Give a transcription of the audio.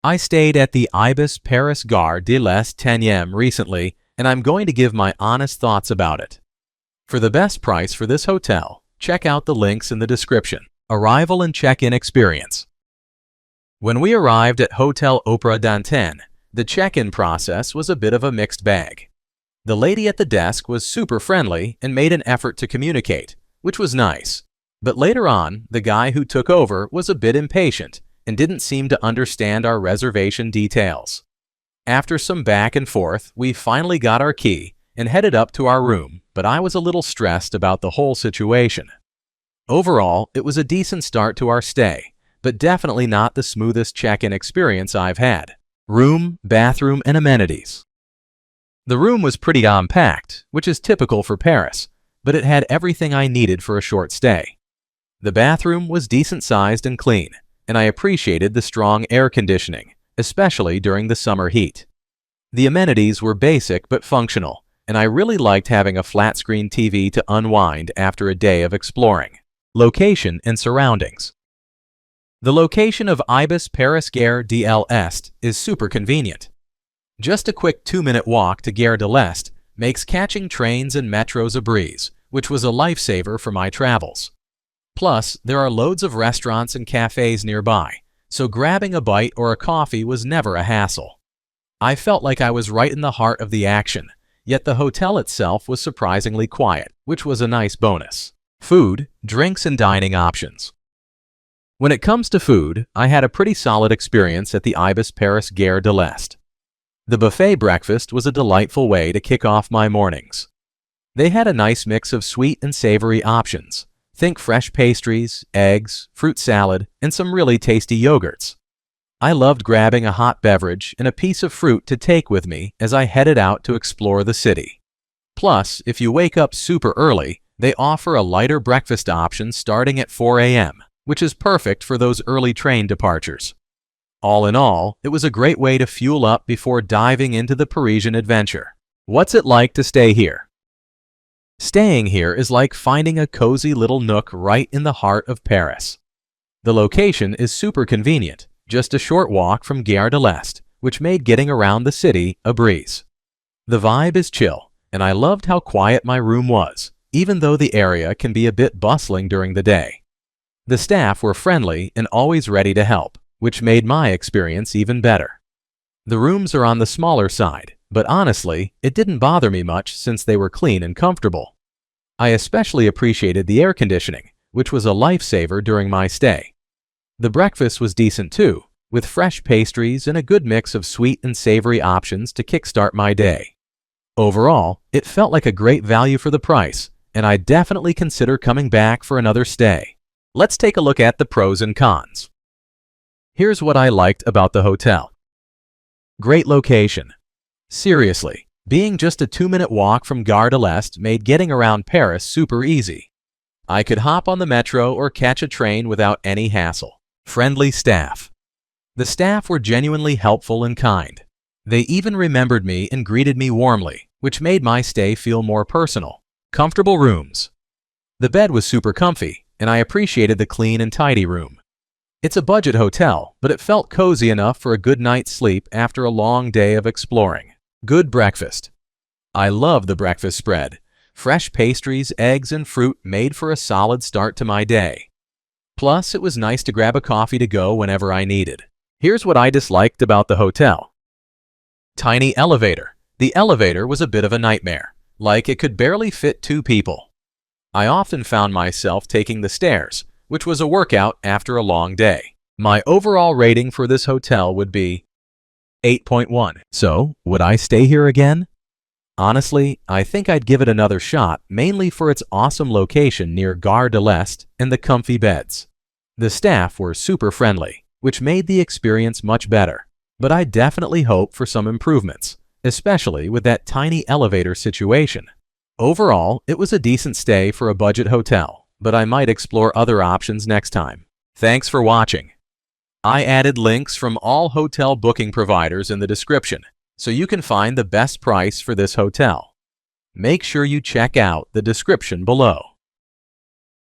I stayed at the Ibis Paris Gare de l'Est 10ème recently, and I'm going to give my honest thoughts about it. For the best price for this hotel, check out the links in the description. Arrival and check-in experience. When we arrived at Hotel Opera d'Antin, the check-in process was a bit of a mixed bag. The lady at the desk was super friendly and made an effort to communicate, which was nice. But later on, the guy who took over was a bit impatient and didn't seem to understand our reservation details. After some back and forth, we finally got our key and headed up to our room, but I was a little stressed about the whole situation. Overall, it was a decent start to our stay, but definitely not the smoothest check-in experience I've had. Room, bathroom, and amenities. The room was pretty compact, which is typical for Paris, but it had everything I needed for a short stay. The bathroom was decent-sized and clean, and I appreciated the strong air conditioning, especially during the summer heat. The amenities were basic but functional, and I really liked having a flat-screen TV to unwind after a day of exploring. Location and surroundings. The location of Ibis Paris Gare de l'Est is super convenient. Just a quick 2-minute walk to Gare de l'Est makes catching trains and metros a breeze, which was a lifesaver for my travels. Plus, there are loads of restaurants and cafes nearby, so grabbing a bite or a coffee was never a hassle. I felt like I was right in the heart of the action, yet the hotel itself was surprisingly quiet, which was a nice bonus. Food, drinks, and dining options. When it comes to food, I had a pretty solid experience at the Ibis Paris Gare de l'Est. The buffet breakfast was a delightful way to kick off my mornings. They had a nice mix of sweet and savory options. Think fresh pastries, eggs, fruit salad, and some really tasty yogurts. I loved grabbing a hot beverage and a piece of fruit to take with me as I headed out to explore the city. Plus, if you wake up super early, they offer a lighter breakfast option starting at 4 a.m., which is perfect for those early train departures. All in all, it was a great way to fuel up before diving into the Parisian adventure. What's it like to stay here? Staying here is like finding a cozy little nook right in the heart of Paris. The location is super convenient, just a short walk from Gare de l'Est, which made getting around the city a breeze. The vibe is chill, and I loved how quiet my room was, even though the area can be a bit bustling during the day. The staff were friendly and always ready to help, which made my experience even better. The rooms are on the smaller side, but honestly, it didn't bother me much since they were clean and comfortable. I especially appreciated the air conditioning, which was a lifesaver during my stay. The breakfast was decent too, with fresh pastries and a good mix of sweet and savory options to kickstart my day. Overall, it felt like a great value for the price, and I definitely consider coming back for another stay. Let's take a look at the pros and cons. Here's what I liked about the hotel. Great location. Seriously, being just a 2-minute walk from Gare de l'Est made getting around Paris super easy. I could hop on the metro or catch a train without any hassle. Friendly staff. The staff were genuinely helpful and kind. They even remembered me and greeted me warmly, which made my stay feel more personal. Comfortable rooms. The bed was super comfy, and I appreciated the clean and tidy room. It's a budget hotel, but it felt cozy enough for a good night's sleep after a long day of exploring. Good breakfast. I love the breakfast spread. Fresh pastries, eggs, and fruit made for a solid start to my day. Plus, it was nice to grab a coffee to go whenever I needed. Here's what I disliked about the hotel. Tiny elevator. The elevator was a bit of a nightmare, like it could barely fit 2 people. I often found myself taking the stairs, which was a workout after a long day. My overall rating for this hotel would be 8.1. So, would I stay here again? Honestly, I think I'd give it another shot, mainly for its awesome location near Gare de l'Est and the comfy beds. The staff were super friendly, which made the experience much better. But I definitely hope for some improvements, especially with that tiny elevator situation. Overall, it was a decent stay for a budget hotel, but I might explore other options next time. Thanks for watching. I added links from all hotel booking providers in the description, so you can find the best price for this hotel. Make sure you check out the description below.